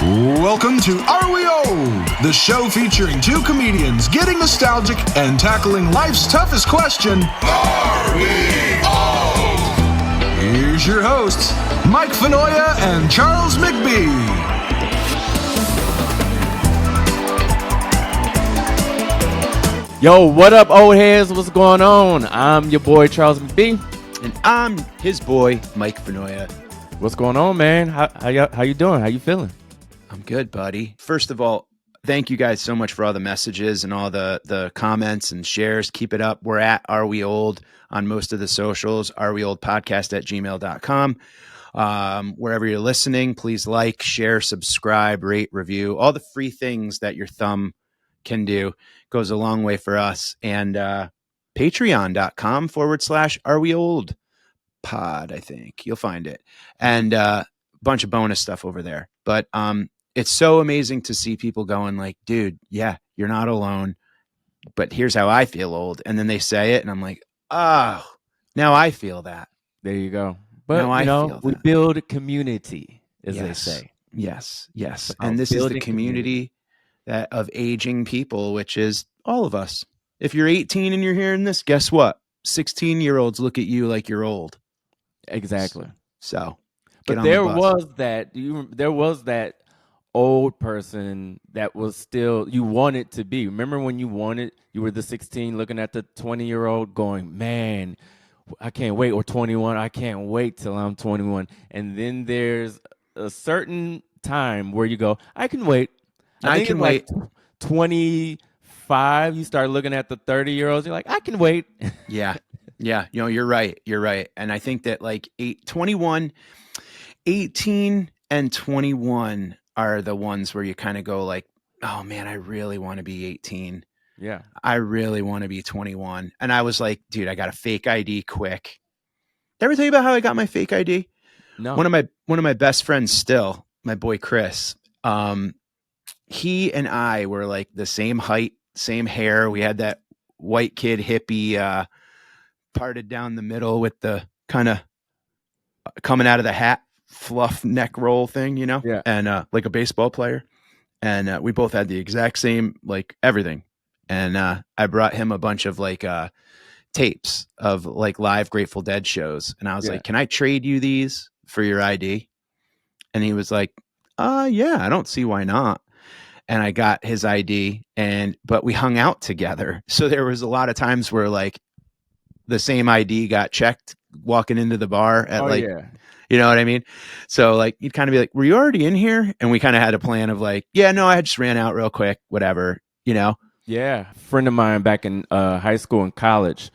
Welcome to Are We Old? The show featuring two comedians getting nostalgic and tackling life's toughest question, Are we old? Here's your hosts, Mike Fenoya and Charles McBee. Yo, what up, old heads? What's going on? I'm your boy, Charles McBee. And I'm his boy, Mike Fenoya. What's going on, man? How you doing? How you feeling? I'm good, buddy. First of all, thank you guys so much for all the messages and all the comments and shares. Keep it up. We're at Are We Old on most of the socials, areweoldpodcast@gmail.com. Wherever you're listening, please like, share, subscribe, rate, review. All the free things that your thumb can do goes a long way for us. And patreon.com/Are We Old Pod, I think. You'll find it. And a bunch of bonus stuff over there. But it's so amazing to see people going like, dude, yeah, you're not alone, but here's how I feel old. And then they say it and I'm like, oh, now I feel that. There you go. But Now we build a community, as they Yes. say. Yes. About And this is the building community that of aging people, which is all of us. If you're 18 and you're hearing this, guess what? 16-year-olds look at you like you're old. Exactly. So, But there was that old person that was still you wanted to be. Remember when you were the 16 looking at the 20-year-old going, man, I can't wait, or 21, I can't wait till I'm 21. And then there's a certain time where you go, I can wait. I can wait. Like 25, you start looking at the 30-year-olds, you're like, I can wait. Yeah. Yeah. You're right. And I think that like 18 and 21 are the ones where you kind of go like, oh man, I really want to be 18. Yeah. I really want to be 21. And I was like, dude, I got a fake ID quick. Did I ever tell you about how I got my fake ID? No. One of my best friends still, my boy Chris, he and I were like the same height, same hair. We had that white kid hippie parted down the middle with the kind of coming out of the hat fluff neck roll thing, Yeah. and like a baseball player. And we both had the exact same, like everything. And I brought him a bunch of like tapes of like live Grateful Dead shows. And I was like, can I trade you these for your ID? And he was like, yeah, I don't see why not. And I got his ID but we hung out together. So there was a lot of times where like the same ID got checked walking into the bar at you know what I mean? So like, you'd kind of be like, were you already in here? And we kind of had a plan of like, yeah, no, I just ran out real quick, whatever, Yeah. A friend of mine back in high school and college,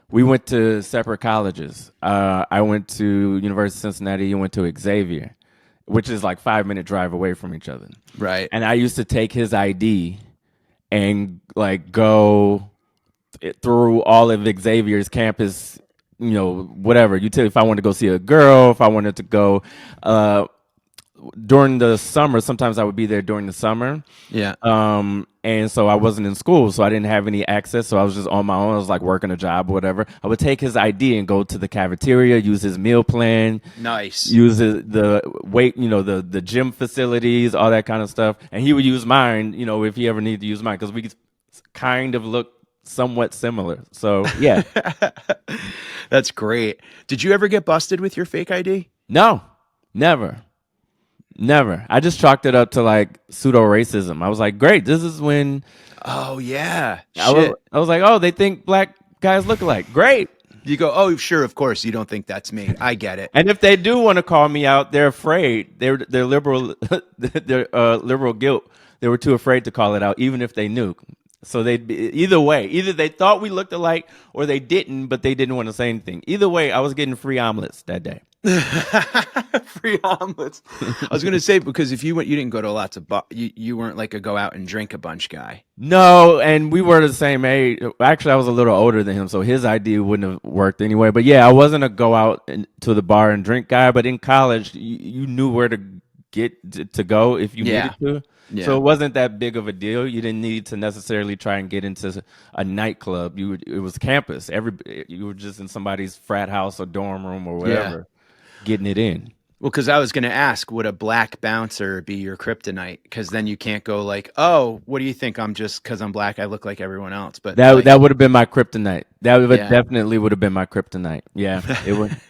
we went to separate colleges. I went to University of Cincinnati. You went to Xavier, which is like 5-minute drive away from each other. Right. And I used to take his ID and like go through all of Xavier's campus, whatever. If I wanted to go see a girl, if I wanted to go during the summer, sometimes I would be there during the summer. Yeah. And so I wasn't in school, so I didn't have any access. So I was just on my own. I was like working a job or whatever. I would take his ID and go to the cafeteria, use his meal plan. Nice. Use the weight, the gym facilities, all that kind of stuff. And he would use mine, if he ever needed to use mine, because we kind of look somewhat similar. So yeah. That's great. Did you ever get busted with your fake ID? No, never. I just chalked it up to like pseudo racism. I was like, great, this is when oh yeah, I was like, oh, they think black guys look alike. Great. You go, oh sure, of course, you don't think that's me. I get it. And if they do want to call me out, they're afraid. They're liberal they're liberal guilt. They were too afraid to call it out, even if they knew. So they'd be either way. Either they thought we looked alike or they didn't, but they didn't want to say anything. Either way, I was getting free omelets that day. Free omelets. I was going to say, because if you didn't go to lots of you weren't like a go out and drink a bunch guy. No, and we were the same age. Actually, I was a little older than him, so his ID wouldn't have worked anyway. But yeah, I wasn't a go out to the bar and drink guy. But in college, you knew where to get to go if you needed to. Yeah. So it wasn't that big of a deal. You didn't need to necessarily try and get into a nightclub. It was campus. You were just in somebody's frat house or dorm room or whatever, getting it in. Well, because I was going to ask, would a black bouncer be your kryptonite? Because then you can't go like, oh, what do you think? I'm just because I'm black, I look like everyone else. But That like, that would have been my kryptonite. That would yeah, definitely would have been my kryptonite. Yeah,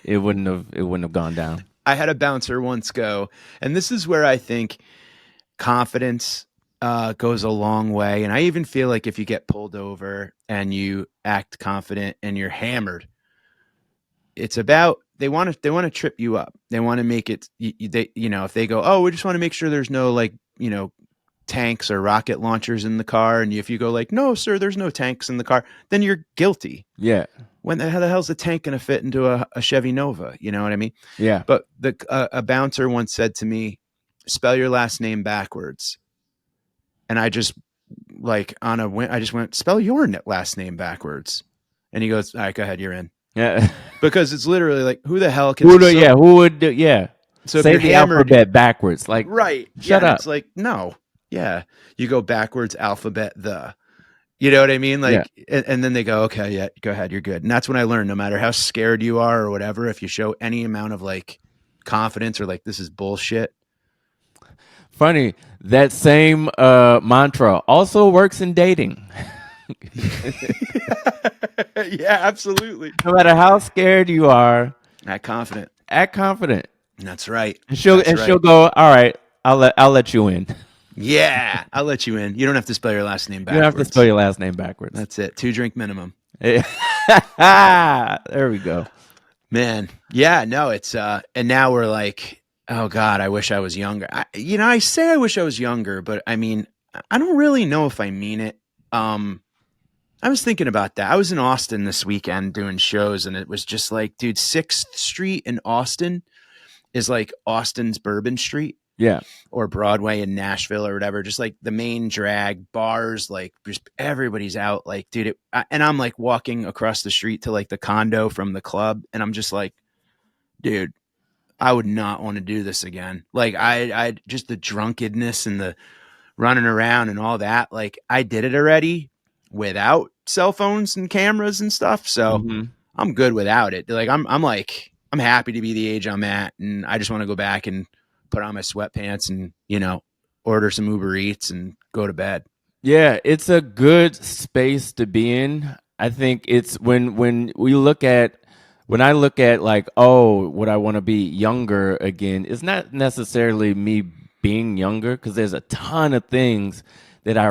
it wouldn't have gone down. I had a bouncer once go, and this is where I think confidence goes a long way. And I even feel like if you get pulled over and you act confident and you're hammered, it's about they want to trip you up. They want to make it if they go, oh, we just want to make sure there's no like tanks or rocket launchers in the car, and if you go like, no sir, there's no tanks in the car, then you're guilty. Yeah, How the hell's a tank going to fit into a Chevy Nova? You know what I mean? yeah. But a bouncer once said to me, spell your last name backwards. And I just like I just went, spell your last name backwards. And he goes, all right, go ahead, you're in. Yeah. Because it's literally like, who the hell can Who would do? Yeah. So if say you're the hammered, alphabet backwards, like right? shut Yeah, up. it's like no, yeah, you go backwards, alphabet you know what I mean? Like, and then they go, okay, yeah, go ahead, you're good. And that's when I learned, no matter how scared you are or whatever, if you show any amount of like confidence or like this is bullshit. Funny, that same mantra also works in dating. Yeah, absolutely. No matter how scared you are, Act confident. act confident. That's right. And she'll go, all right, I'll let you in. Yeah, I'll let you in. You don't have to spell your last name You backwards. don't have to spell your last name backwards. That's it. 2-drink minimum. There we go. Man, yeah, no, it's and now we're like, oh God, I wish I was younger. I say I wish I was younger, but I mean, I don't really know if I mean it. I was thinking about that. I was in Austin this weekend doing shows, and it was just like, dude, 6th Street in Austin is like Austin's Bourbon Street. Yeah. Or Broadway in Nashville or whatever, just like the main drag bars, like just everybody's out. Like, dude, and I'm like walking across the street to like the condo from the club, and I'm just like, dude, I would not want to do this again. Like, I just the drunkenness and the running around and all that. Like, I did it already without cell phones and cameras and stuff, so I'm good without it. Like, I'm happy to be the age I'm at, and I just want to go back and put on my sweatpants and, order some Uber Eats and go to bed. Yeah, it's a good space to be in. I think it's when I look at like, oh, would I want to be younger again? It's not necessarily me being younger, because there's a ton of things that I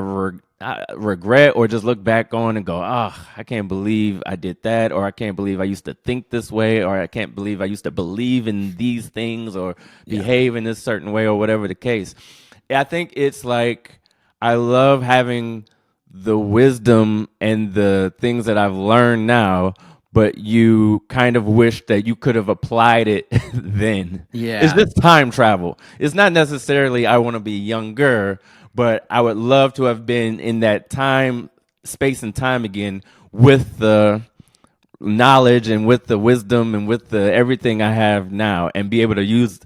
regret or just look back on and go, I can't believe I did that, or I can't believe I used to think this way, or I can't believe I used to believe in these things or behave in this certain way, or whatever the case. I think it's like, I love having the wisdom and the things that I've learned now, but you kind of wish that you could have applied it then. Yeah. It's just time travel. It's not necessarily I want to be younger, but I would love to have been in that space and time again, with the knowledge and with the wisdom and with the everything I have now, and be able to use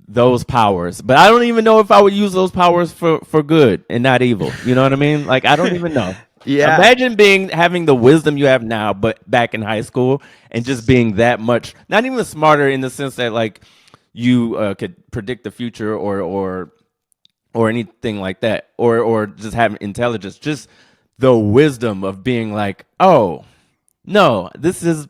those powers. But I don't even know if I would use those powers for good and not evil. You know what I mean? Like, I don't even know. Yeah. Imagine having the wisdom you have now, but back in high school, and just being that much, not even smarter in the sense that like you could predict the future or anything like that, or just having intelligence, just the wisdom of being like, oh, no, this is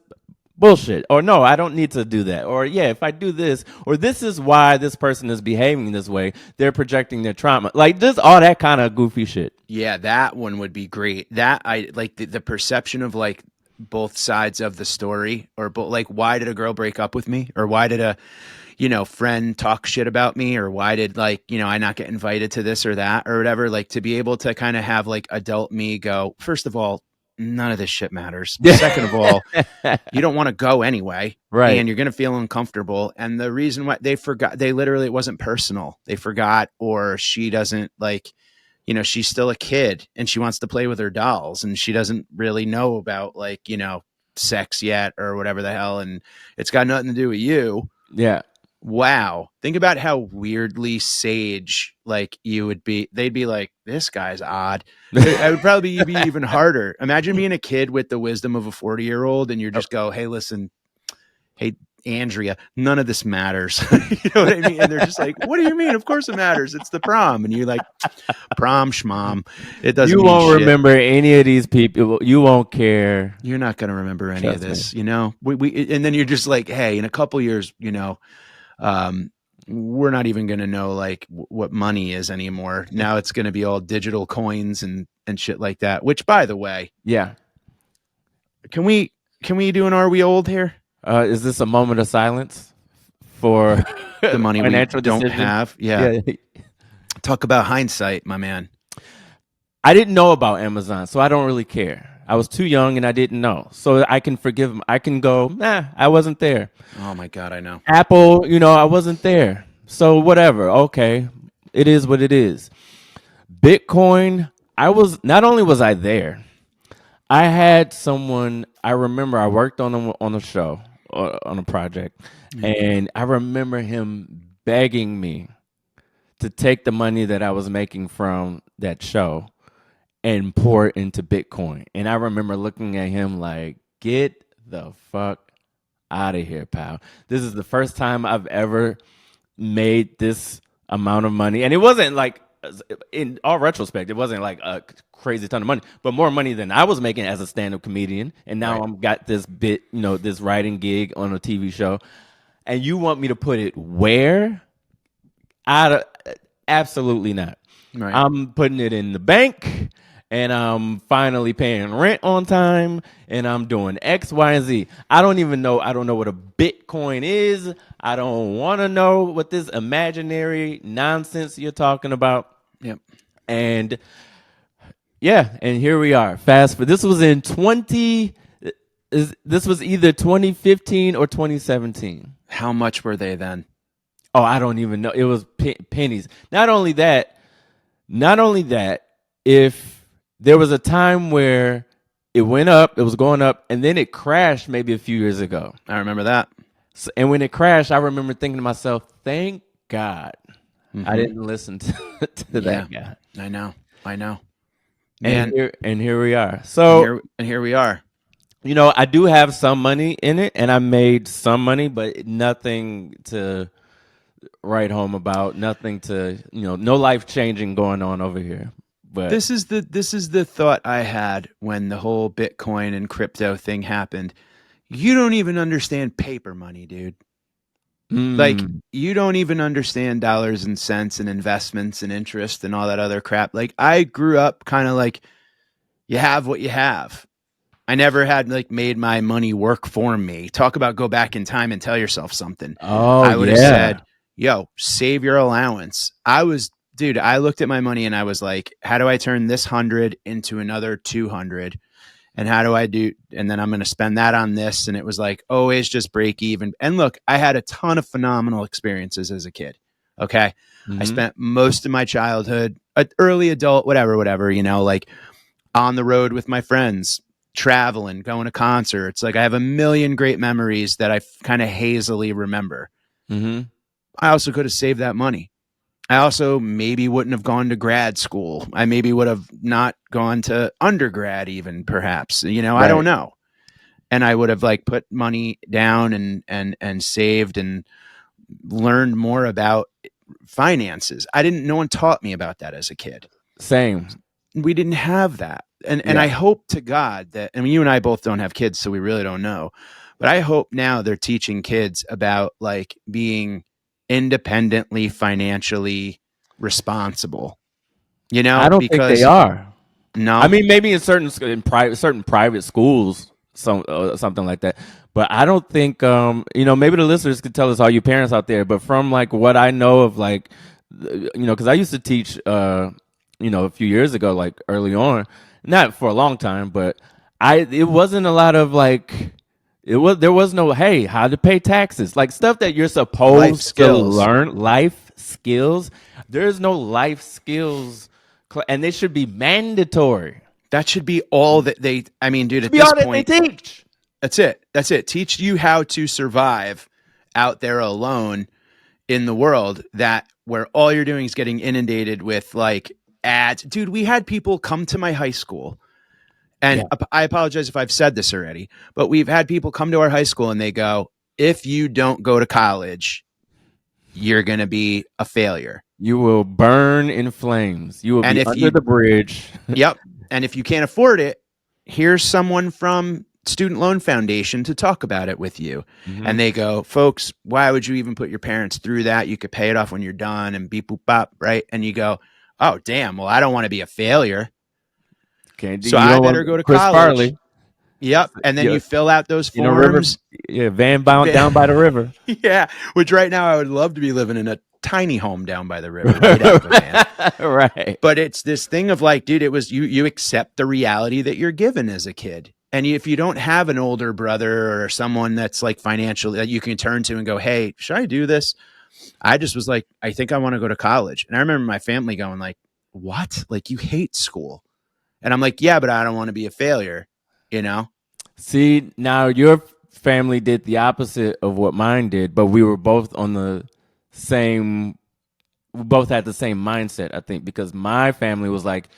bullshit, or no, I don't need to do that, or yeah, if I do this, or this is why this person is behaving this way, they're projecting their trauma, like just all that kind of goofy shit. Yeah, that one would be great. That I like the perception of like both sides of the story, or like, why did a girl break up with me, or why did a friend talk shit about me, or why did I not get invited to this or that or whatever. Like, to be able to kind of have like adult me go, first of all, none of this shit matters. Second of all, you don't want to go anyway, right? And you're going to feel uncomfortable. And the reason why they forgot, it wasn't personal. They forgot, or she doesn't like, she's still a kid and she wants to play with her dolls, and she doesn't really know about like, sex yet or whatever the hell. And it's got nothing to do with you. Yeah. Wow. Think about how weirdly sage like you would be. They'd be like, this guy's odd. It would probably be even harder. Imagine being a kid with the wisdom of a 40-year-old, and you're just go, hey, listen, hey, Andrea, none of this matters. You know what I mean? And they're just like, what do you mean? Of course it matters. It's the prom. And you're like, prom schmom. It doesn't You mean won't shit. remember any of these people. You won't care. You're not going to remember any Trust of this, me. you know? And then you're just like, hey, in a couple years, you know, we're not even going to know like what money is anymore. Now it's going to be all digital coins and shit like that, which by the way, Yeah. can we do an Are We Old here? Is this a moment of silence for The money we financial don't decision? have. Yeah. Talk about hindsight, my man. I didn't know about Amazon, so I don't really care. I was too young and I didn't know. So I can forgive them. I can go, nah, I wasn't there. Oh my God, I know. Apple, I wasn't there. So whatever. Okay. It is what it is. Bitcoin, not only was I there, I had someone, I remember I worked on a show, on a project, and I remember him begging me to take the money that I was making from that show and pour it into Bitcoin. And I remember looking at him like, get the fuck out of here, pal. This is the first time I've ever made this amount of money. And it wasn't like, in all retrospect, it wasn't like a crazy ton of money, but more money than I was making as a stand-up comedian. And now Right. I'm got this this writing gig on a TV show. And you want me to put it where? Absolutely not. Right. I'm putting it in the bank, and I'm finally paying rent on time, and I'm doing X, Y, and Z. I don't know what a Bitcoin is. I don't want to know what this imaginary nonsense you're talking about. Yep. And yeah, and here we are. Fast forward. This was this was either 2015 or 2017. How much were they then? Oh, I don't even know. It was pennies. Not only that, if there was a time where it went up, it was going up, and then it crashed maybe a few years ago. I remember that. So, and when it crashed, I remember thinking to myself, thank God I didn't listen to that guy. I know. And Man, here we are. So, here we are. I do have some money in it, and I made some money, but nothing to write home about, nothing to, no life changing going on over here. But This is the thought I had when the whole Bitcoin and crypto thing happened. You don't even understand paper money, dude. Like, you don't even understand dollars and cents and investments and interest and all that other crap. Like, I grew up kind of like, you have what you have. I never had like made my money work for me. Talk about go back in time and tell yourself something. I would have said, yo, save your allowance. I looked at my money and I was like, how do I turn this 100 into another 200? And how do I do? And then I'm going to spend that on this. And it was like, always just break even. And look, I had a ton of phenomenal experiences as a kid. Okay. I spent most of my childhood, early adult, whatever, like on the road with my friends, traveling, going to concerts. Like I have a million great memories that I kind of hazily remember. I also could have saved that money. I also maybe wouldn't have gone to grad school. I maybe would have not gone to undergrad even, perhaps. Right. I don't know. And I would have like put money down and saved and learned more about finances. No one taught me about that as a kid. Same. We didn't have that. And I hope to God that, you and I both don't have kids, so we really don't know. But I hope now they're teaching kids about like being independently financially responsible. I don't think they are. No, I mean maybe in certain private schools, something like that. But I don't think maybe the listeners could tell us, all you parents out there. But from like what I know of, like because I used to teach a few years ago, like early on, not for a long time, but it wasn't a lot of like. There was no, hey, how to pay taxes, like stuff that you're supposed to learn, life skills. There's no life skills, and they should be mandatory. That should be all that they. I mean, dude, at be this all point, that they teach. That's it. Teach you how to survive out there alone in the world, that where all you're doing is getting inundated with like ads. Dude, we had people come to my high school. And I apologize if I've said this already, but we've had people come to our high school and they go, if you don't go to college, you're going to be a failure. You will burn in flames. You will And be if under you, the bridge. yep. And if you can't afford it, here's someone from Student Loan Foundation to talk about it with you. Mhm. And they go, folks, why would you even put your parents through that? You could pay it off when you're done and beep boop bop, right? And you go, oh damn, well, I don't want to be a failure. Can't do. So You I don't better want go to Chris college. Farley. Yep. And then Yeah. you fill out those River. forms. Yeah, van bound down by the river. Yeah. Which right now I would love to be living in a tiny home down by the river, right out of a van. Right. But it's this thing of like, dude, it was you accept the reality that you're given as a kid. And if you don't have an older brother or someone that's like financially that you can turn to and go, hey, should I do this? I just was like, I think I want to go to college. And I remember my family going like, what? Like you hate school. And I'm like, yeah, but I don't want to be a failure, you know? See, now your family did the opposite of what mine did, but we were both on the same. We both had the same mindset, I think, because my family was like,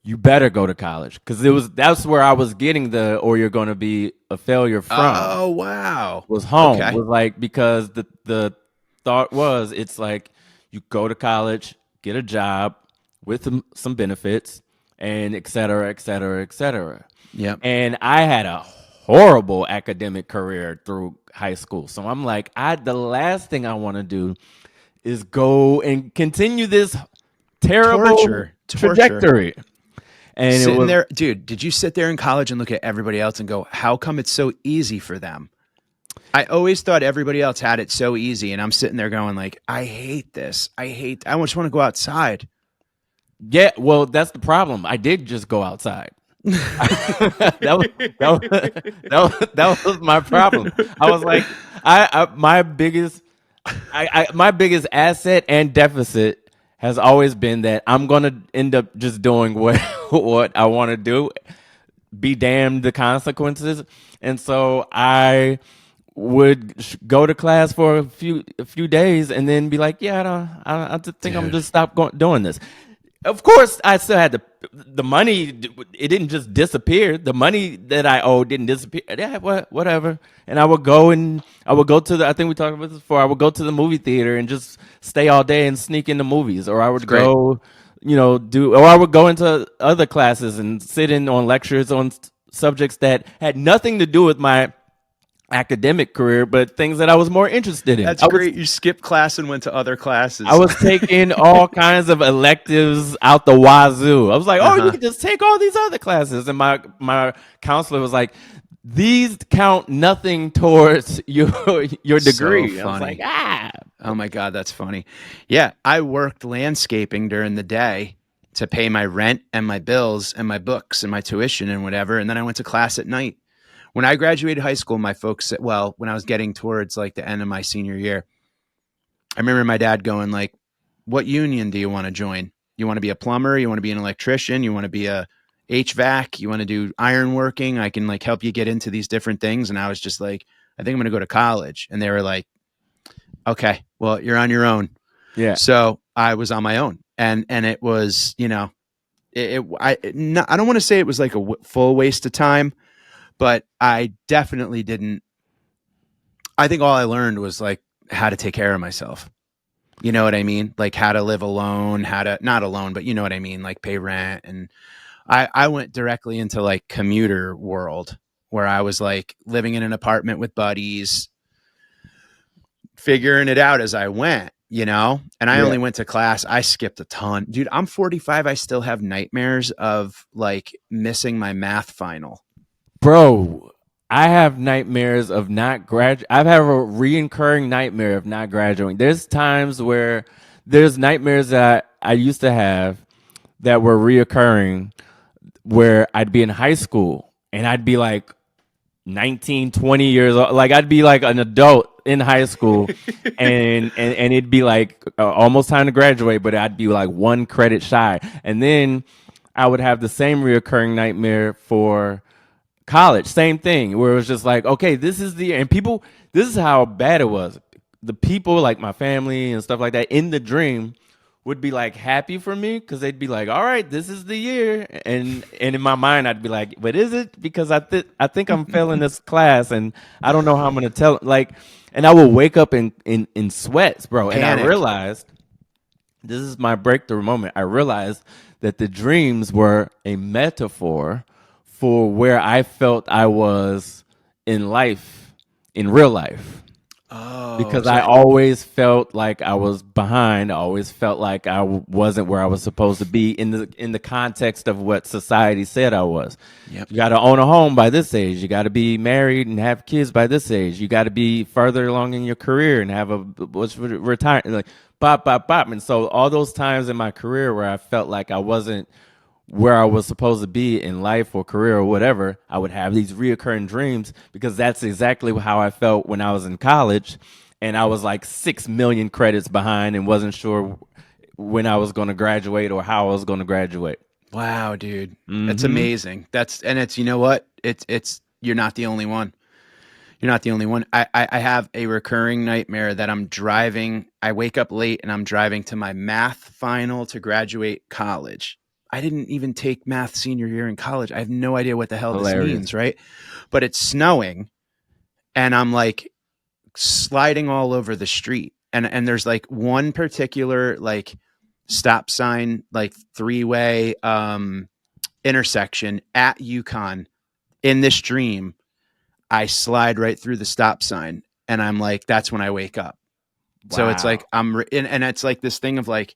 "You better go to college," because that's where I was getting the "or you're going to be a failure" from. Oh, wow. Was home. Okay. Was like, because the thought was, it's like you go to college, get a job with some benefits, and et cetera, et cetera, et cetera. Yep. And I had a horrible academic career through high school. So I'm like, the last thing I want to do is go and continue this terrible Torture. trajectory. And Sitting it was there, dude, did you sit there in college and look at everybody else and go, how come it's so easy for them? I always thought everybody else had it so easy. And I'm sitting there going like, I hate this. I just want to go outside. yeah, well, that's the problem. I did just go outside. that was my problem. I was like, my biggest asset and deficit has always been that I'm gonna end up just doing what I want to do. Be damned the consequences. And so I would go to class for a few days and then be like, yeah, I just think I'm just doing this. Of course, I still had the money. It didn't just disappear. The money that I owed didn't disappear. Yeah, whatever. And I would go to I think we talked about this before. I would go to the movie theater and just stay all day and sneak into movies. Or I would go, or I would go into other classes and sit in on lectures on subjects that had nothing to do with my academic career, but things that I was more interested in. That's great. You skipped class and went to other classes. I was taking all kinds of electives out the wazoo. I was like, you can just take all these other classes. And my counselor was like, these count nothing towards your degree. So funny. I was like, oh my God, that's funny. Yeah, I worked landscaping during the day to pay my rent and my bills and my books and my tuition and whatever. And then I went to class at night. When I graduated high school, my folks said, well, when I was getting towards like the end of my senior year, I remember my dad going like, what union do you want to join? You want to be a plumber? You want to be an electrician? You want to be a HVAC? You want to do ironworking? I can like help you get into these different things. And I was just like, I think I'm going to go to college. And they were like, okay, well, you're on your own. yeah. So I was on my own. And it was, I don't want to say it was like a full waste of time, but I definitely didn't. I think all I learned was like how to take care of myself. You know what I mean? Like how to live alone, not alone, but you know what I mean? Like pay rent. And I went directly into like commuter world where I was like living in an apartment with buddies, figuring it out as I went, and I only went to class. I skipped a ton. Dude, I'm 45. I still have nightmares of like missing my math final. Bro, I have nightmares of not graduating. I've had a reoccurring nightmare of not graduating. There's times where there's nightmares that I used to have that were reoccurring where I'd be in high school and I'd be like 19, 20 years old. Like I'd be like an adult in high school and it'd be like almost time to graduate, but I'd be like one credit shy. And then I would have the same reoccurring nightmare for college, same thing, where it was just like, okay, this is the year. And people, this is how bad it was. The people, like my family and stuff like that, in the dream would be like happy for me because they'd be like, all right, this is the year. And in my mind, I'd be like, but is it? Because I think I'm failing this class and I don't know how I'm going to tell. Like, and I would wake up in sweats, bro. And I Panic. realized, this is my breakthrough moment. I realized that the dreams were a metaphor for where I felt I was in life, in real life. Oh, Because so I always felt like I was behind. I always felt like I wasn't where I was supposed to be in the context of what society said I was. Yep. You got to own a home by this age. You got to be married and have kids by this age. You got to be further along in your career and have a retire like bop bop bop. And so all those times in my career where I felt like I wasn't where I was supposed to be in life or career or whatever, I would have these reoccurring dreams because that's exactly how I felt when I was in college and I was like 6 million credits behind and wasn't sure when I was going to graduate or how I was going to graduate. wow, dude. That's amazing. It's, you know what? It's, you're not the only one. You're not the only one. I have a recurring nightmare that I'm driving. I wake up late and I'm driving to my math final to graduate college. I didn't even take math senior year in college. I have no idea what the hell this means, right? But it's snowing and I'm like sliding all over the street. And there's like one particular like stop sign, like three-way intersection at UConn. In this dream, I slide right through the stop sign and I'm like, that's when I wake up. Wow. So it's like, and it's like this thing of like,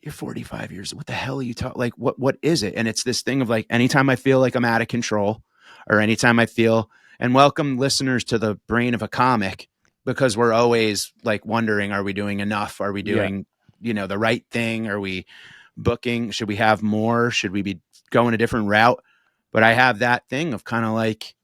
you're 45 years. What the hell are you talking? Like, what is it? And it's this thing of like, anytime I feel like I'm out of control or anytime I feel, and welcome listeners to the brain of a comic, because we're always like wondering, are we doing enough? Are we doing, the right thing? Are we booking? Should we have more? Should we be going a different route? But I have that thing of kind of like,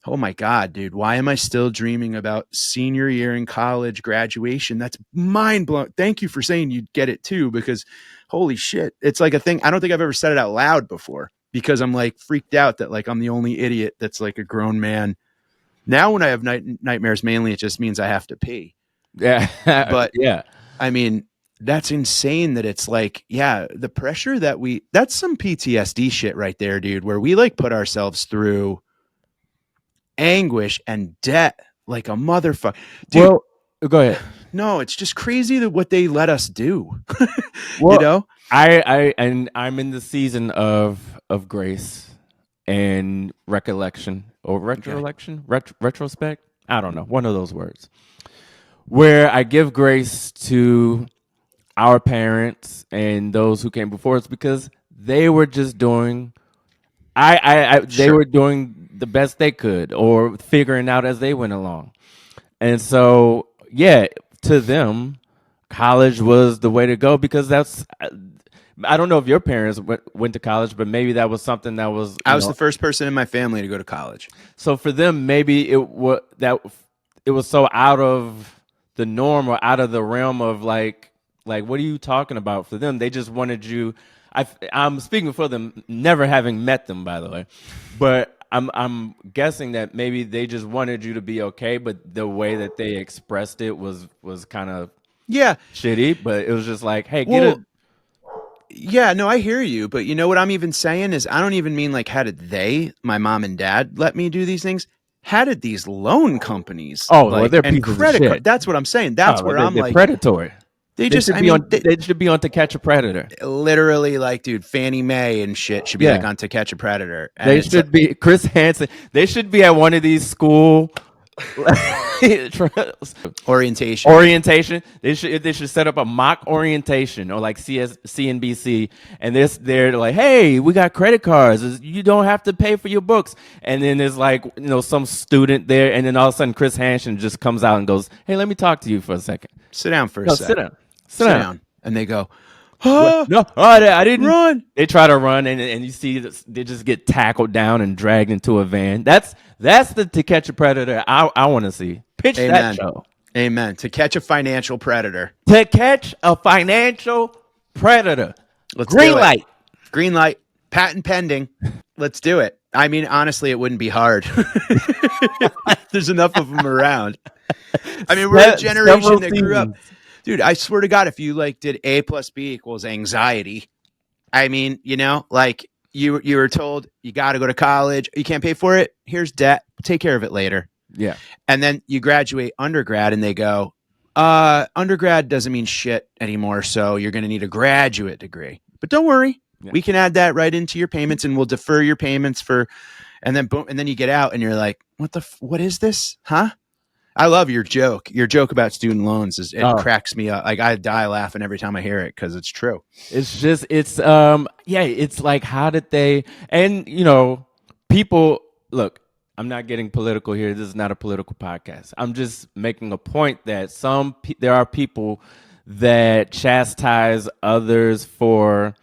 oh my God, dude, why am I still dreaming about senior year in college graduation? That's mind blowing. Thank you for saying you'd get it too, because holy shit, it's like a thing. I don't think I've ever said it out loud before because I'm like freaked out that like I'm the only idiot that's like a grown man. Now when I have nightmares, mainly it just means I have to pee. Yeah. But yeah, I mean, that's insane that it's like, yeah, the pressure that's some PTSD shit right there, dude, where we like put ourselves through anguish and debt like a motherfucker. Well, go ahead. No, it's just crazy that what they let us do. Well, I'm in the season of grace and recollection or retrolection, retrospect. I don't know, one of those words, where I give grace to our parents and those who came before us because they were just doing. They were doing the best they could or figuring out as they went along. And so, yeah, to them, college was the way to go because I don't know if your parents went to college, but maybe that was something that was. I was the first person in my family to go to college. So for them, maybe it was so out of the norm or out of the realm of like what are you talking about? For them, they just wanted you. I'm speaking for them, never having met them, by the way, but I'm guessing that maybe they just wanted you to be okay, but the way that they expressed it was kind of shitty. But it was just like, hey, Yeah, no, I hear you, but you know what I'm even saying is I don't even mean like how did my mom and dad let me do these things? How did these loan companies? They're and credit card. That's what I'm saying. That's where I'm like predatory. They should be on To Catch a Predator. Literally, like, dude, Fannie Mae and shit should be like on To Catch a Predator. And they should be Chris Hansen. They should be at one of these school orientation. They should set up a mock orientation or like CNBC, and they're like, hey, we got credit cards. You don't have to pay for your books. And then there's like some student there, and then all of a sudden Chris Hansen just comes out and goes, hey, let me talk to you for a second. Sit down for a second. Sit down. And they go, no, I didn't run. They try to run, and you see they just get tackled down and dragged into a van. That's the To Catch a Predator I want to see. Pitch that show. Amen. To Catch a Financial Predator. To Catch a Financial Predator. Green light. Green light. Patent pending. Let's do it. I mean, honestly, it wouldn't be hard. There's enough of them around. I mean, we're a generation that grew up. Dude, I swear to God, if you like did A plus B equals anxiety, I mean, like you were told you got to go to college, you can't pay for it. Here's debt. Take care of it later. Yeah. And then you graduate undergrad and they go, undergrad doesn't mean shit anymore. So you're going to need a graduate degree, but don't worry. Yeah. We can add that right into your payments and we'll defer your payments and then boom. And then you get out and you're like, what is this? Huh? I love your joke. Your joke about student loans cracks me up. Like I die laughing every time I hear it because it's true. It's like, how did they, and people, look, I'm not getting political here. This is not a political podcast. I'm just making a point that there are people that chastise others for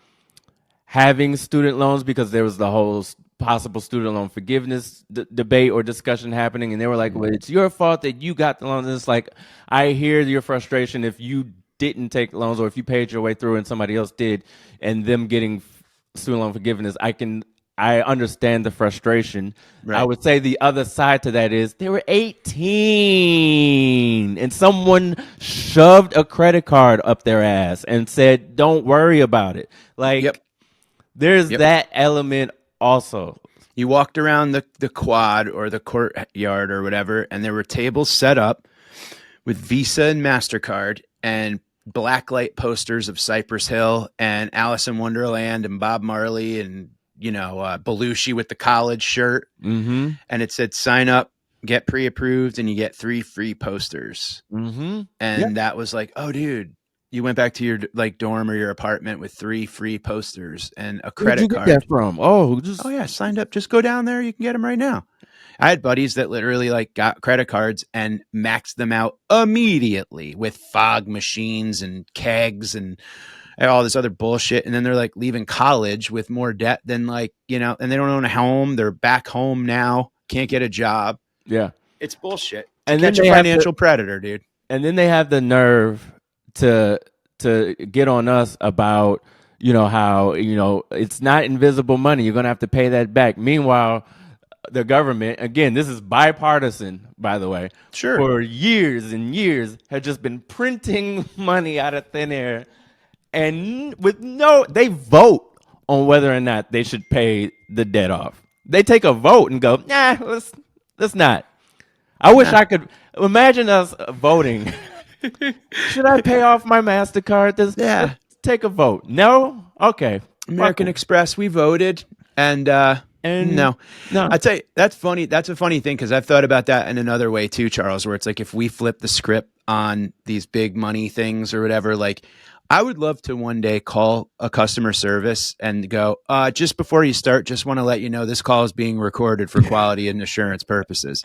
having student loans because there was the whole possible student loan forgiveness debate or discussion happening, and they were like, well, it's your fault that you got the loans. And it's like, I hear your frustration if you didn't take loans or if you paid your way through and somebody else did, and them getting student loan forgiveness. I understand the frustration. Right. I would say the other side to that is they were 18 and someone shoved a credit card up their ass and said, don't worry about it. Like, there's that element also. You walked around the quad or the courtyard or whatever, and there were tables set up with Visa and MasterCard and blacklight posters of Cypress Hill and Alice in Wonderland and Bob Marley and, Belushi with the college shirt. Mm-hmm. And it said, sign up, get pre-approved, and you get 3 free posters. Mm-hmm. And that was like, oh, dude. You went back to your dorm or your apartment with 3 free posters and a credit card. Where'd you get that from? Oh yeah, signed up. Just go down there. You can get them right now. I had buddies that literally got credit cards and maxed them out immediately with fog machines and kegs and all this other bullshit. And then they're leaving college with more debt than and they don't own a home. They're back home now. Can't get a job. Yeah, it's bullshit. And catch a financial predator, dude. And then they have the nerve to get on us about how it's not invisible money, you're gonna have to pay that back. Meanwhile, the government, again, this is bipartisan, by the way, sure, for years and years had just been printing money out of thin air, and they vote on whether or not they should pay the debt off. They take a vote and go, nah, let's not. I wish I could imagine us voting. Should I pay off my MasterCard? Let's take a vote. No? Okay. American Express, we voted. And no. I tell you, that's funny. That's a funny thing because I've thought about that in another way too, Charles, where it's like if we flip the script on these big money things or whatever, I would love to one day call a customer service and go, just before you start, just want to let you know this call is being recorded for quality and assurance purposes.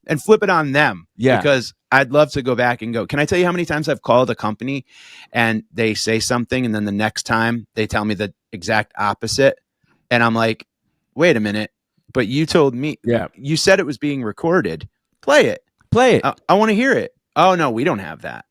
And flip it on them. Yeah. Because I'd love to go back and go, can I tell you how many times I've called a company and they say something and then the next time they tell me the exact opposite. And I'm like, wait a minute, but you told me, you said it was being recorded. Play it. I want to hear it. Oh, no, we don't have that.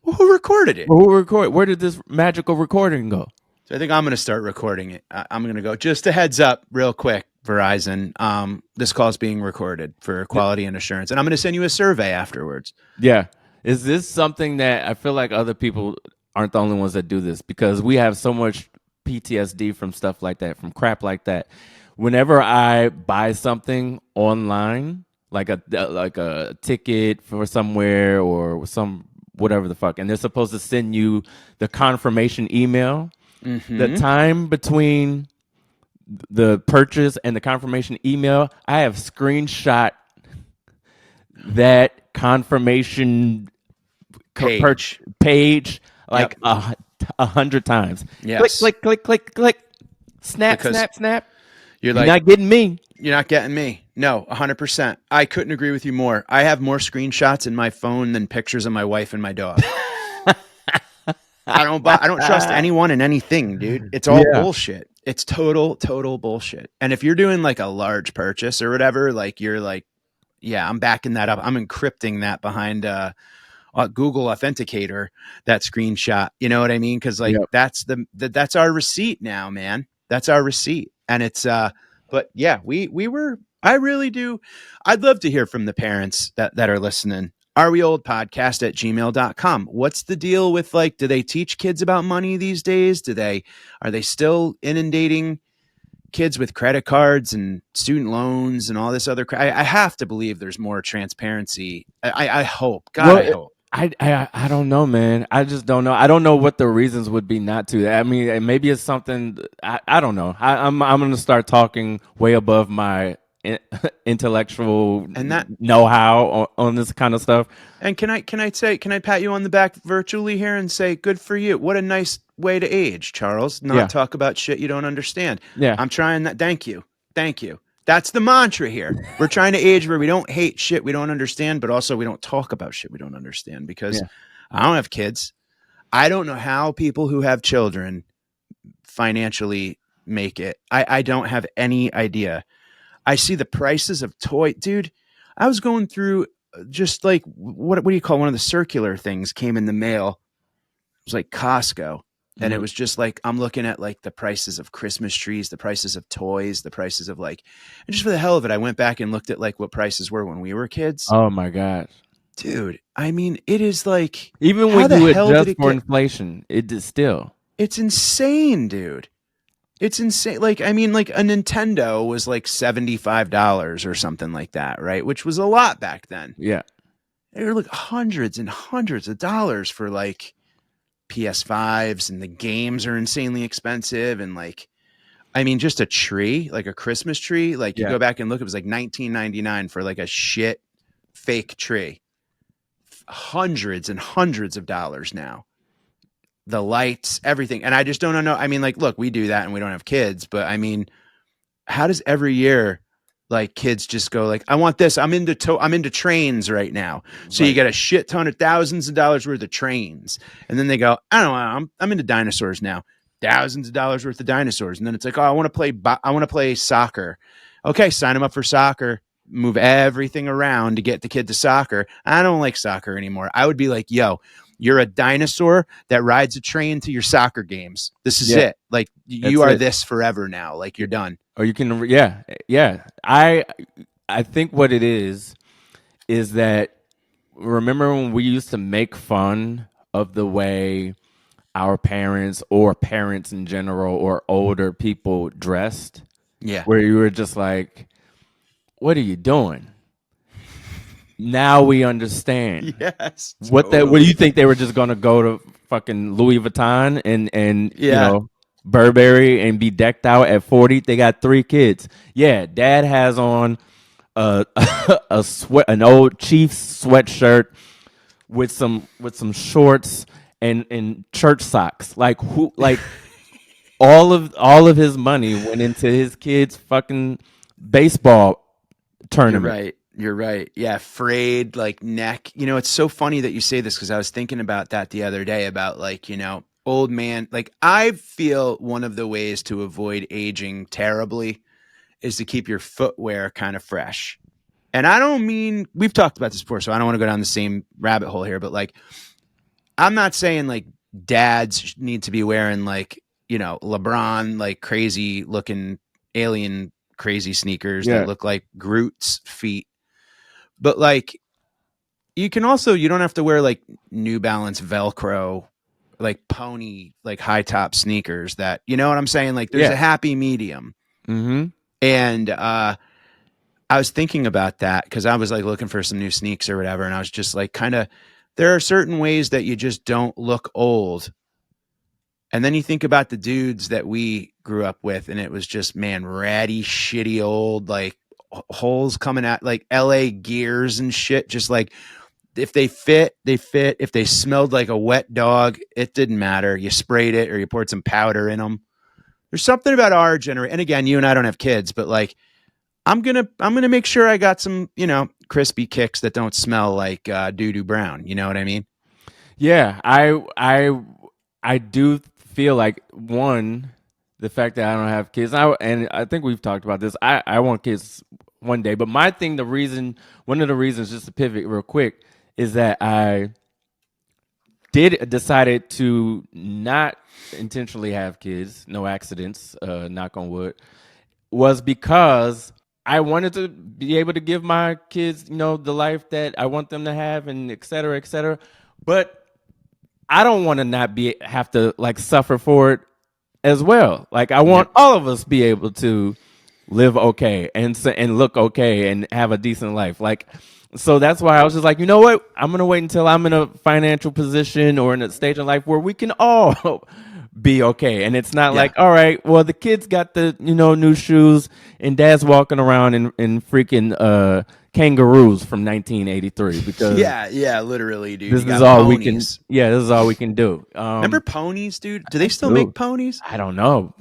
Well, who recorded it? Where did this magical recording go? So I think I'm going to start recording it. I'm going to go, just a heads up real quick. Verizon, this call is being recorded for quality and assurance, and I'm going to send you a survey afterwards. Yeah. Is this something that I feel like other people aren't the only ones that do this because we have so much PTSD from stuff like that, from crap like that. Whenever I buy something online, like a ticket for somewhere or some whatever the fuck, and they're supposed to send you the confirmation email, the time between the purchase and the confirmation email, I have screenshot that confirmation page like 100 times. Yes. Click. Snap. You're like, not getting me. You're not getting me. No, 100%. I couldn't agree with you more. I have more screenshots in my phone than pictures of my wife and my dog. I don't trust anyone and anything, dude. It's all bullshit. It's total bullshit. And if you're doing a large purchase or whatever, you're I'm backing that up. I'm encrypting that behind Google Authenticator, that screenshot. You know what I mean? Because that's our receipt now, man. That's our receipt. And it's but yeah, we were. I really do. I'd love to hear from the parents that are listening. areweoldpodcast@gmail.com. What's the deal with, like, do they teach kids about money these days? Are they still inundating kids with credit cards and student loans and all this other I have to believe there's more transparency. I hope. God, I hope. I don't know, man. I just don't know. I don't know what the reasons would be not to. I mean, maybe it's something. I don't know. I'm going to start talking way above my intellectual And that know-how on this kind of stuff. And can I pat you on the back virtually here and say, good for you? What a nice way to age, Charles. Not talk about shit you don't understand. Yeah. I'm trying that. Thank you. That's the mantra here. We're trying to age where we don't hate shit we don't understand, but also we don't talk about shit we don't understand, because I don't have kids. I don't know how people who have children financially make it. I don't have any idea. I see the prices of toy, dude. I was going through just like, what do you call one of the circular things came in the mail? It was like Costco. And it was just like, I'm looking at like the prices of Christmas trees, the prices of toys, the prices of like, and just for the hell of it, I went back and looked at like what prices were when we were kids. Oh my God. Dude, I mean, it is like, even when you adjust for inflation, it is still. It's insane, dude. It's insane. Like, I mean, like a Nintendo was like $75 or something like that, right? Which was a lot back then. Yeah. They were like hundreds and hundreds of dollars for like PS5s, and the games are insanely expensive. And like, I mean, just a tree, like a Christmas tree, like you go back and look, it was like $19.99 for like a shit fake tree. Hundreds and hundreds of dollars now. The lights, everything. And I just don't know. I mean, like, look, we do that and we don't have kids, but I mean, how does every year like kids just go like, I want this. I'm into trains right now. So you get a shit ton of thousands of dollars worth of trains. And then they go, I don't know, I'm into dinosaurs now. Thousands of dollars worth of dinosaurs. And then it's like, oh, I want to play soccer. Okay, sign them up for soccer. Move everything around to get the kid to soccer. I don't like soccer anymore. I would be like, yo, you're a dinosaur that rides a train to your soccer games. This is it. Like you are this forever now. Like you're done. Or you can, yeah. I think what it is that, remember when we used to make fun of the way our parents or parents in general or older people dressed? Yeah. Where you were just like, what are you doing? Now we understand. Yes. What do you think they were just gonna go to fucking Louis Vuitton and you know, Burberry and be decked out at 40? They got 3 kids. Yeah, dad has on an old Chiefs sweatshirt with some shorts and church socks. Like who? Like all of his money went into his kids' fucking baseball tournament. You're right. Yeah, frayed like neck. You know, it's so funny that you say this, because I was thinking about that the other day about like, you know, old man. Like I feel one of the ways to avoid aging terribly is to keep your footwear kind of fresh. And I don't mean, we've talked about this before, so I don't want to go down the same rabbit hole here, but like, I'm not saying like dads need to be wearing like, you know, LeBron, like crazy looking alien crazy sneakers that look like Groot's feet. But like, you don't have to wear like New Balance Velcro, like pony, like high top sneakers that, you know what I'm saying? Like there's a happy medium. Mm-hmm. And I was thinking about that because I was like looking for some new sneaks or whatever. And I was just like, there are certain ways that you just don't look old. And then you think about the dudes that we grew up with, and it was just, man, ratty, shitty old, like holes coming out, like LA gears and shit. Just like, if they fit, they fit. If they smelled like a wet dog, it didn't matter. You sprayed it or you poured some powder in them. There's something about our generation. And again, you and I don't have kids, but like, I'm going to make sure I got some, you know, crispy kicks that don't smell like doo-doo brown. You know what I mean? Yeah, I do feel like, one, the fact that I don't have kids, and I think we've talked about this. I want kids one day, but one of the reasons, just to pivot real quick, is that I decided to not intentionally have kids, no accidents, knock on wood, was because I wanted to be able to give my kids, the life that I want them to have, and et cetera, et cetera. But I don't want to not have to like suffer for it as well. Like I want all of us be able to live okay and look okay and have a decent life. Like, so that's why I was just like, you know what? I'm gonna wait until I'm in a financial position or in a stage of life where we can all be okay. And it's not like, all right, well, the kids got the new shoes and dad's walking around in freaking kangaroos from 1983 because literally, dude. this You is got all ponies. this is all we can do. Remember ponies, dude? Do they still make ponies? I don't know.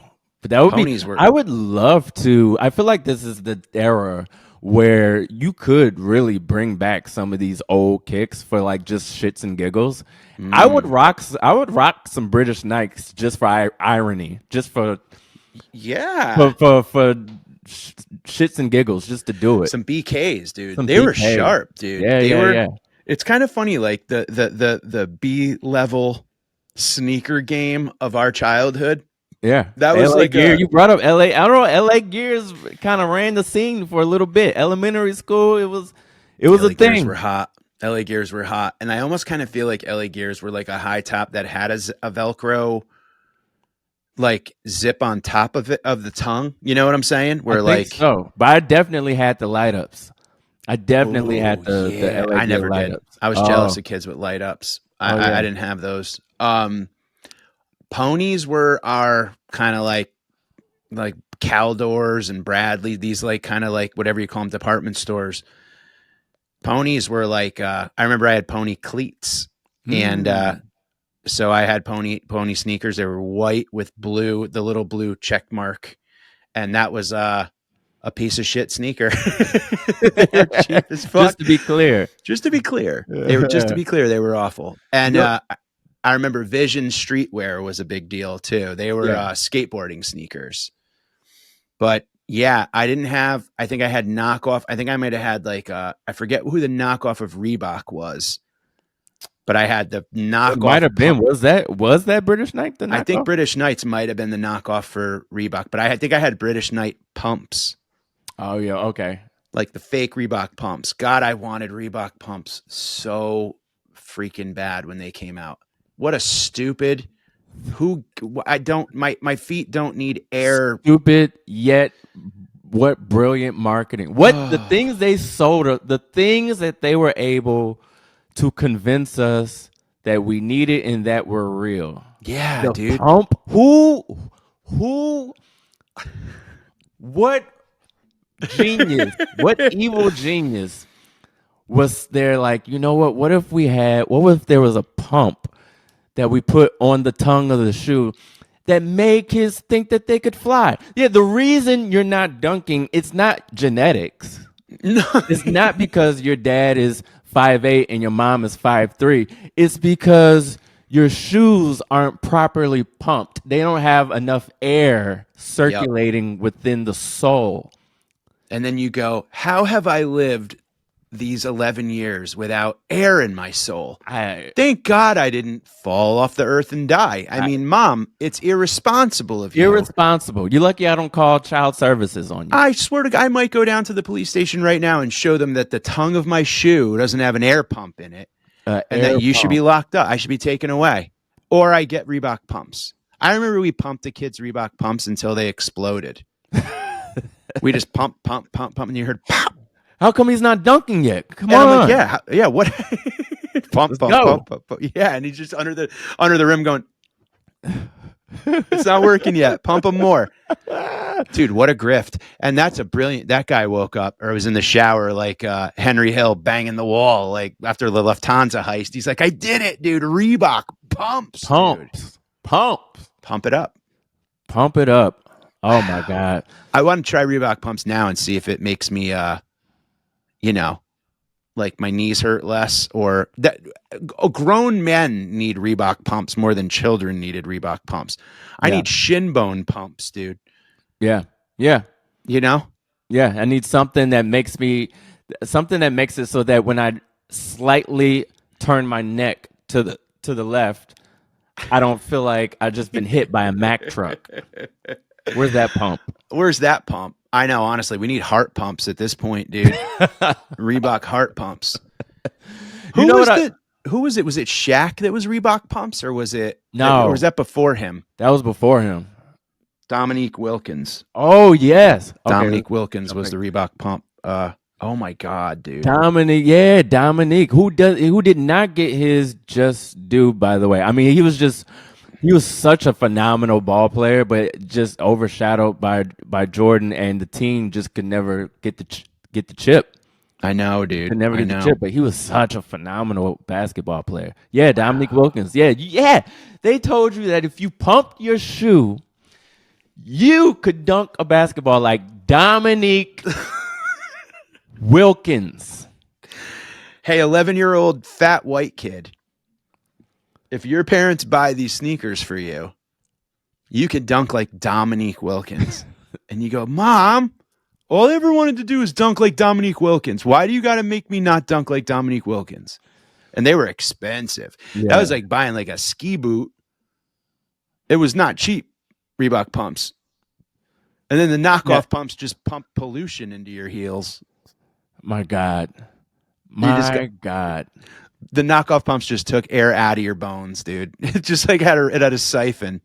But that would Ponies were. I would love to. I feel like this is the era where you could really bring back some of these old kicks for like just shits and giggles. I would rock some British Nikes just for irony, just for shits and giggles, just to do it. Some BKs, dude. Some they were BKs. sharp, dude. They were. Yeah. It's kind of funny, like the B level sneaker game of our childhood. Yeah, that was LA like Gear. You brought up LA. I don't know. LA Gears kind of ran the scene for a little bit. Elementary school, it was LA a thing. Gears were hot. LA Gears were hot, and I almost kind of feel like LA Gears were like a high top that had a Velcro like zip on top of it of the tongue. You know what I'm saying? Where I think so, but I definitely had the light ups. I definitely had the LA I never light did. ups. I was jealous of kids with light ups. I didn't have those. Ponies were our kind of like Caldors and Bradley, these like kind of like whatever you call them, department stores. Ponies were like I remember I had pony cleats, and so I had pony sneakers. They were white with blue, the little blue check mark, and that was a piece of shit sneaker. They were cheap as fuck. Just to be clear, they were awful. And I remember Vision Streetwear was a big deal too. They were skateboarding sneakers. But yeah, I didn't have, I think I had knockoff. I think I might have had like, I forget who the knockoff of Reebok was, but I had the knockoff. It might have been, was that British Knight the knockoff? I think British Knights might have been the knockoff for Reebok, but I think I had British Knight pumps. Oh yeah. Okay. Like the fake Reebok pumps. God, I wanted Reebok pumps so freaking bad when they came out. What a stupid, my feet don't need air. Stupid, yet what brilliant marketing. What the things they sold, the things that they were able to convince us that we needed and that were real. Yeah, the dude. Pump, what genius, what evil genius was there? Like, you know what if there was a pump that we put on the tongue of the shoe that made kids think that they could fly? Yeah, the reason you're not dunking, it's not genetics. No. It's not because your dad is 5'8" and your mom is 5'3". It's because your shoes aren't properly pumped. They don't have enough air circulating within the sole. And then you go, how have I lived these 11 years without air in my soul? Thank God I didn't fall off the earth and die. I mean, Mom, it's irresponsible of you. Irresponsible. You're lucky I don't call child services on you. I swear to God, I might go down to the police station right now and show them that the tongue of my shoe doesn't have an air pump in it, and that you should be locked up. I should be taken away. Or I get Reebok pumps. I remember we pumped the kids' Reebok pumps until they exploded. We just pump, and you heard pop. How come he's not dunking yet? Come on. I'm like, yeah. What? pump. Yeah, and he's just under the rim going, it's not working yet. Pump him more. Dude, what a grift. And that guy woke up or was in the shower like Henry Hill banging the wall like after the Lufthansa heist. He's like, I did it, dude. Reebok pumps. Pump it up. Pump it up. Oh my God. I want to try Reebok pumps now and see if it makes me like my knees hurt less, or that grown men need Reebok pumps more than children needed Reebok pumps. I need shin bone pumps, dude. Yeah. Yeah. You know? Yeah. I need something that makes it so that when I slightly turn my neck to the left, I don't feel like I've just been hit by a Mack truck. Where's that pump? Where's that pump? I know, honestly, we need heart pumps at this point, dude. Reebok heart pumps. Who was it? Was it Shaq that was Reebok pumps, or was it No? Or was that before him? That was before him. Dominique Wilkins. Oh yes, Dominique Wilkins was the Reebok pump. Oh my God, dude. Dominique, who did not get his just due, by the way. I mean, he was such a phenomenal ball player, but just overshadowed by Jordan, and the team just could never get the chip. I know, dude. Could never get the chip, but he was such a phenomenal basketball player. Yeah, Dominique Wilkins. Yeah. They told you that if you pumped your shoe, you could dunk a basketball like Dominique Wilkins. Hey, 11-year-old fat white kid. If your parents buy these sneakers for you, you could dunk like Dominique Wilkins. And you go, Mom, all I ever wanted to do is dunk like Dominique Wilkins. Why do you got to make me not dunk like Dominique Wilkins? And they were expensive. Yeah. That was like buying like a ski boot. It was not cheap, Reebok pumps. And then the knockoff pumps just pump pollution into your heels. My God. God. The knockoff pumps just took air out of your bones, dude. It just like it had a siphon.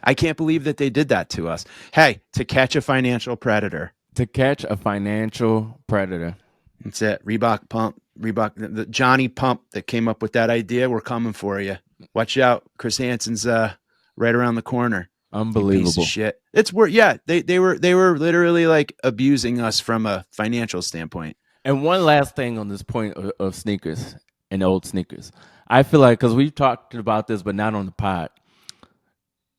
I can't believe that they did that to us. Hey, to catch a financial predator. That's it. Reebok pump. Reebok, the Johnny Pump that came up with that idea. We're coming for you. Watch out. Chris Hansen's right around the corner. Unbelievable. Piece of shit. It's where, yeah, they were literally like abusing us from a financial standpoint. And one last thing on this point of sneakers and old sneakers. I feel like, because we've talked about this, but not on the pod.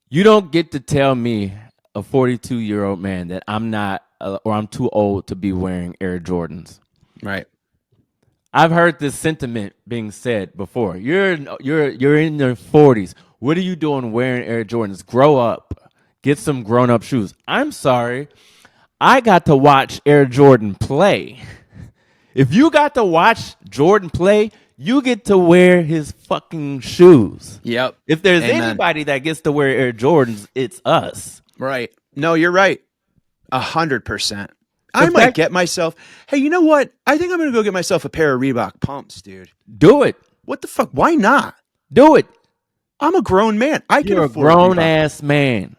You don't get to tell me, a 42-year-old man, that I'm not, or I'm too old to be wearing Air Jordans. Right. I've heard this sentiment being said before. You're in your 40s. What are you doing wearing Air Jordans? Grow up. Get some grown-up shoes. I'm sorry. I got to watch Air Jordan play. If you got to watch Jordan play, you get to wear his fucking shoes. Yep. If there's anybody that gets to wear Air Jordans, it's us. Right. No, you're right. 100%. I might get myself. Hey, you know what? I think I'm going to go get myself a pair of Reebok pumps, dude. Do it. What the fuck? Why not? Do it. I'm a grown man. You're a grown-ass man.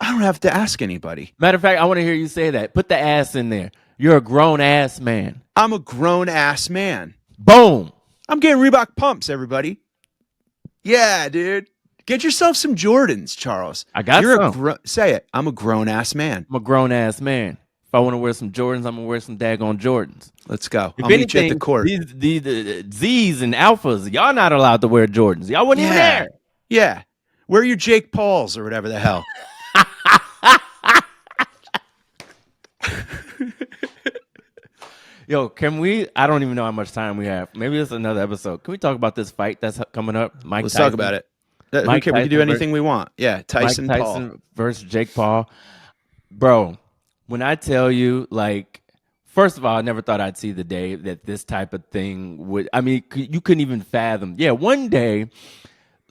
I don't have to ask anybody. Matter of fact, I want to hear you say that. Put the ass in there. You're a grown-ass man. I'm a grown-ass man. Boom. I'm getting Reebok pumps, everybody. Yeah, dude. Get yourself some Jordans, Charles. I got some. Say it. I'm a grown-ass man. I'm a grown-ass man. If I want to wear some Jordans, I'm going to wear some daggone Jordans. Let's go. I'll meet you at the court. The Z's and Alphas, y'all not allowed to wear Jordans. Y'all wasn't even there. Yeah. Wear your Jake Pauls or whatever the hell. Yo, can we? I don't even know how much time we have. Maybe it's another episode. Can we talk about this fight that's coming up? Let's talk about it. We can do anything we want. Yeah, Tyson Paul versus Jake Paul. Bro, when I tell you, like, first of all, I never thought I'd see the day that this type of thing would. I mean, you couldn't even fathom. Yeah, one day,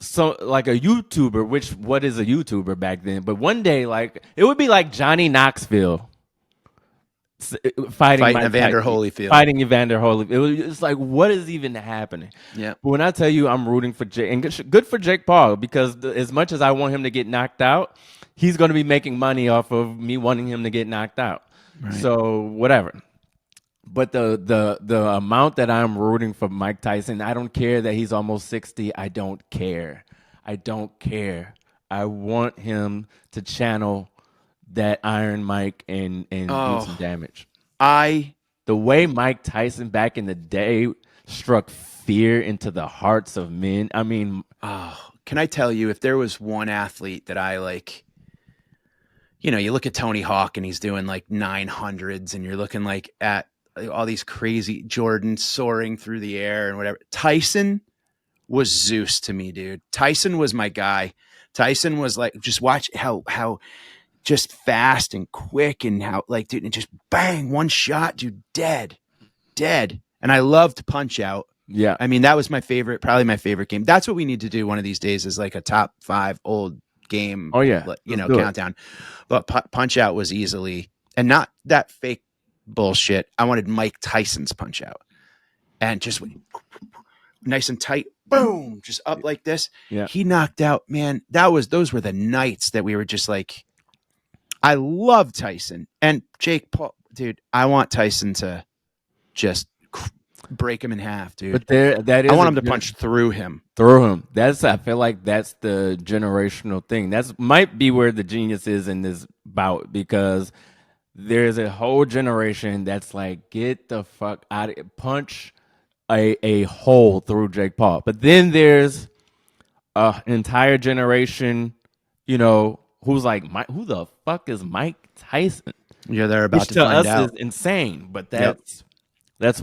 so like a YouTuber, what is a YouTuber back then? But one day, like, it would be like Johnny Knoxville fighting Evander Holyfield. Fighting Evander Holyfield. It's like, what is even happening? Yeah. But when I tell you I'm rooting for Jake, and good for Jake Paul, because as much as I want him to get knocked out, he's going to be making money off of me wanting him to get knocked out. Right. So whatever. But the amount that I'm rooting for Mike Tyson, I don't care that he's almost 60. I don't care. I want him to channel that Iron Mike and do some damage. The way Mike Tyson back in the day struck fear into the hearts of men. I mean, can I tell you, if there was one athlete that I like, you know, you look at Tony Hawk and he's doing like 900s, and you're looking like at all these crazy Jordans soaring through the air and whatever. Tyson was Zeus to me, dude. Tyson was my guy. Tyson was like, just watch how just fast and quick, and how, like, dude, and just bang, one shot, dude, dead. And I loved Punch Out. Yeah. I mean, that was probably my favorite game. That's what we need to do one of these days, is like a top 5 old game. Oh, yeah. Let's do it. Countdown. But Punch Out was easily, and not that fake bullshit. I wanted Mike Tyson's Punch Out, and just nice and tight, boom, just up like this. Yeah. He knocked out, man. Those were the nights that we were just like, I love Tyson and Jake Paul, dude. I want Tyson to just break him in half, dude. But that is I want him to punch through him. I feel like that's the generational thing. That's might be where the genius is in this bout, because there's a whole generation that's like, get the fuck out of it, punch a hole through Jake Paul. But then there's an entire generation, who's like, who the fuck is Mike Tyson? Yeah, they're about Which to to find us out. is insane, but that's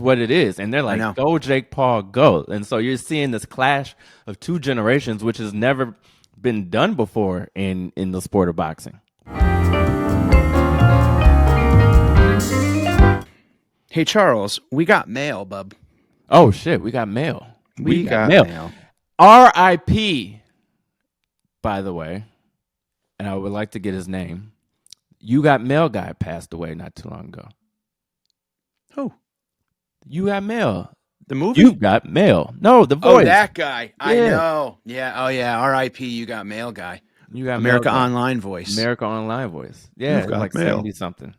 what it is. And they're like, go Jake Paul, go. And so you're seeing this clash of two generations, which has never been done before in the sport of boxing. Hey, Charles, we got mail, bub. Oh, shit, we got mail. We got mail. R.I.P., by the way, and I would like to get his name. You Got Mail guy passed away not too long ago. Who? You Got Mail. The movie? You Got Mail. No, the voice. Oh, that guy. Yeah. I know. Yeah. Oh, yeah. R.I.P. You Got Mail guy. You Got America Mail guy. Online voice. America Online voice. Yeah, You've got like mail. 70-something.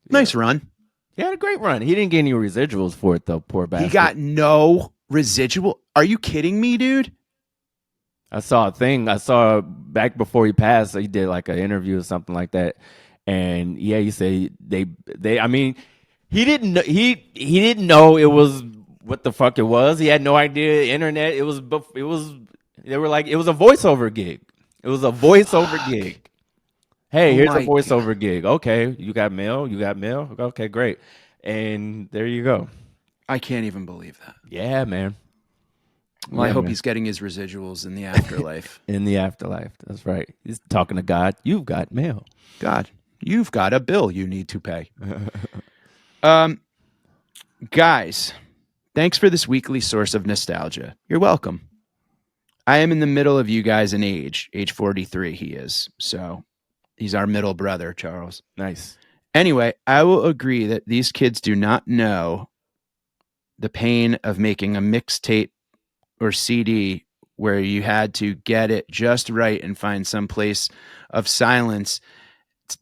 Nice run. He had a great run. He didn't get any residuals for it, though, poor bastard. He got no residual. Are you kidding me, dude? I saw a thing. I saw back before he passed, he did like an interview or something like that. And yeah, he said I mean, he didn't know it was what the fuck it was. He had no idea. Internet. They were like, it was a voiceover gig. It was a voiceover gig. Hey, here's a voiceover gig. Okay, you got mail. You got mail. Okay, great. And there you go. I can't even believe that. Yeah, man. Well, I hope he's getting his residuals in the afterlife. In the afterlife. That's right. He's talking to God. You've got mail. God, you've got a bill you need to pay. Guys, thanks for this weekly source of nostalgia. You're welcome. I am in the middle of you guys in age 43 he is. So he's our middle brother, Charles. Nice. Anyway, I will agree that these kids do not know the pain of making a mixtape or CD where you had to get it just right and find some place of silence,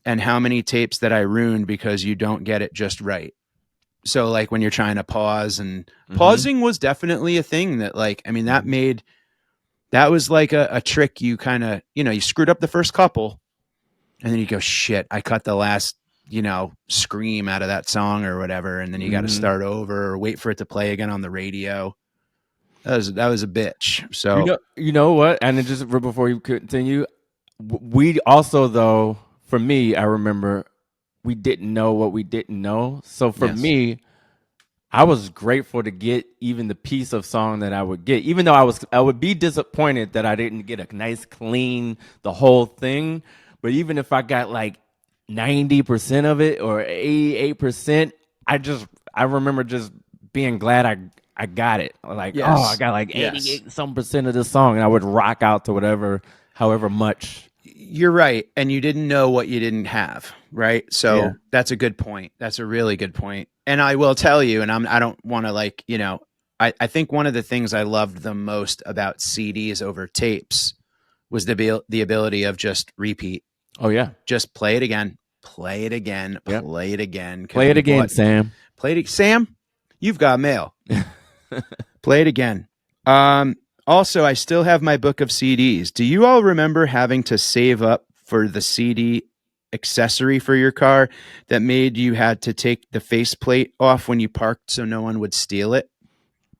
and how many tapes that I ruined because you don't get it just right. So like when you're trying to pause, and pausing was definitely a thing that that was like a trick. You kind of, you screwed up the first couple and then you go, shit, I cut the last, scream out of that song or whatever. And then you got to start over or wait for it to play again on the radio. That was a bitch. So you know what? And just before you continue, we also, though, for me, I remember we didn't know what we didn't know. So for me, I was grateful to get even the piece of song that I would get, even though I would be disappointed that I didn't get a nice, clean, the whole thing. But even if I got like 90% of it or 88%, I remember just being glad I got it. Like, I got like 88% of this song, and I would rock out to however much. You're right. And you didn't know what you didn't have. Right. So that's a good point. That's a really good point. And I will tell you, and I don't want to I think one of the things I loved the most about CDs over tapes was the ability of just repeat. Oh yeah. Just play it again, play it again, play it again. Play it again, Sam. Sam, you've got mail. Play it again. Also, I still have my book of CDs. Do you all remember having to save up for the CD accessory for your car that made you had to take the faceplate off when you parked so no one would steal it?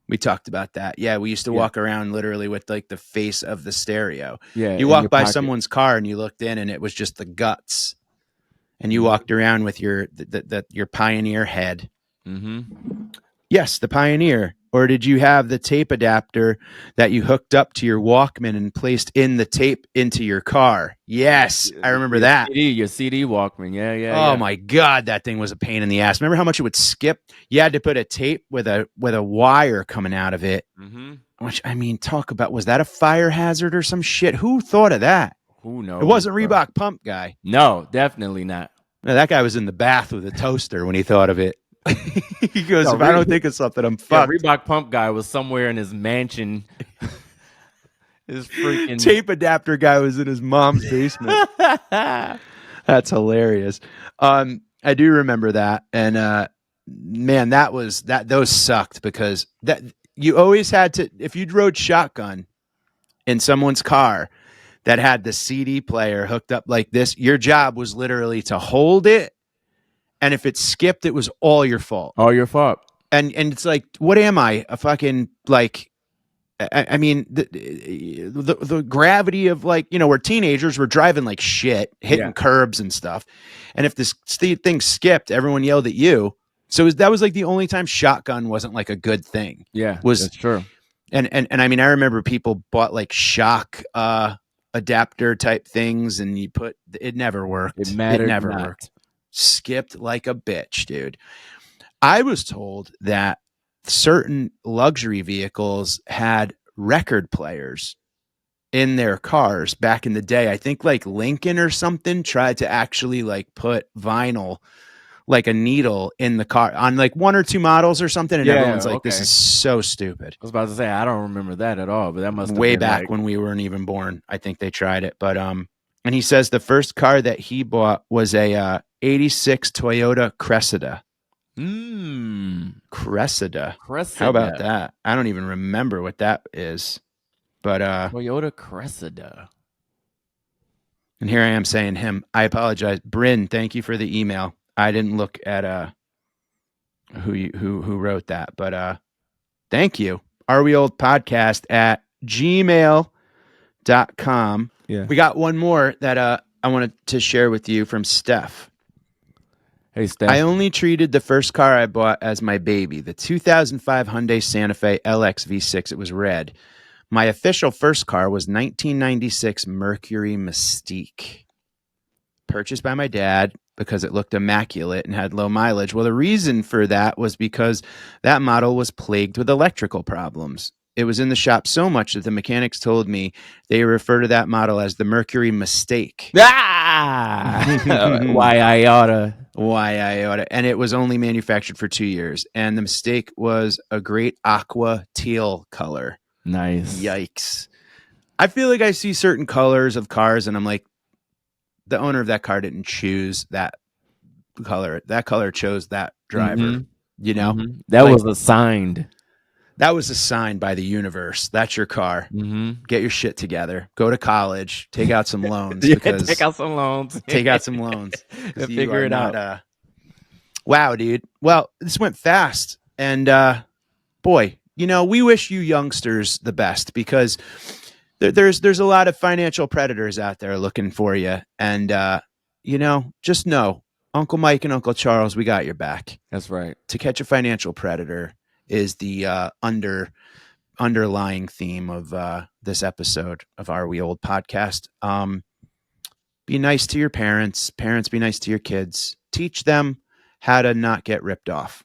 We talked about that. Yeah, we used to walk around literally with like the face of the stereo. Yeah, you walked by someone's car and you looked in and it was just the guts. And you walked around with your Pioneer head. Mm-hmm. Yes, the Pioneer. Or did you have the tape adapter that you hooked up to your Walkman and placed in the tape into your car? Yes, I remember that. Your CD Walkman. Yeah. Oh my God, that thing was a pain in the ass. Remember how much it would skip? You had to put a tape with a wire coming out of it. Mm-hmm. Which, talk about, was that a fire hazard or some shit? Who thought of that? Who knows? It wasn't bro. Reebok Pump guy. No, definitely not. No, that guy was in the bath with a toaster when he thought of it. He goes, No, if I don't think of something, I'm Yeah, fucked. Reebok Pump guy was somewhere in his mansion. His freaking Tape adapter guy was in his mom's basement. That's hilarious. I do remember that. And man, those sucked because that you always had to, if you rode shotgun in someone's car that had the CD player hooked up like this, your job was literally to hold it. And if it skipped, it was all your fault. All your fault. And it's like, what am I? A fucking like, I mean, the gravity of like, you know, we're teenagers, we're driving like shit, hitting curbs and stuff. And if this thing skipped, everyone yelled at you. So that was like the only time shotgun wasn't like a good thing. Yeah, was that's true. And I mean, I remember people bought like shock adapter type things, and you put it never worked. It mattered never not. worked. Skipped like a bitch, dude. I was told that certain luxury vehicles had record players in their cars back in the day. I think like Lincoln or something tried to actually like put vinyl, like a needle in the car on like one or two models or something. And everyone's like, this is so stupid. I was about to say, I don't remember that at all, but that must have way been back like... when we weren't even born. I think they tried it, but, and he says the first car that he bought was a 86 Toyota Cressida. Cressida. How about that? I don't even remember what that is. But Toyota Cressida. And here I am saying him. I apologize. Bryn, thank you for the email. I didn't look at who wrote that, but thank you. Are We Old Podcast at gmail.com. Yeah. We got one more that I wanted to share with you from Steph. Hey, Steph. I only treated the first car I bought as my baby, the 2005 Hyundai Santa Fe LX V6. It was red. My official first car was 1996 Mercury Mystique, purchased by my dad because it looked immaculate and had low mileage. Well, the reason for that was because that model was plagued with electrical problems. It was in the shop so much that the mechanics told me they refer to that model as the Mercury Mistake. Why I oughta. And it was only manufactured for 2 years. And the Mistake was a great aqua teal color. Nice. Yikes. I feel like I see certain colors of cars and I'm like, the owner of that car didn't choose that color. That color chose that driver, you know? Mm-hmm. That was assigned. That was assigned by the universe. That's your car. Mm-hmm. Get your shit together. Go to college. Take out some loans. Take out some loans. And figure it out. Wow, dude. Well, this went fast. And boy, you know, we wish you youngsters the best because there's a lot of financial predators out there looking for you. And, you know, just know Uncle Mike and Uncle Charles, we got your back. That's right. To catch a financial predator is the underlying theme of this episode of Are We Old Podcast. Be nice to your parents. Parents, be nice to your kids. Teach them how to not get ripped off.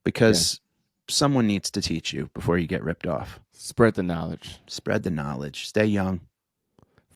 Because someone needs to teach you before you get ripped off. Spread the knowledge. Spread the knowledge. Stay young.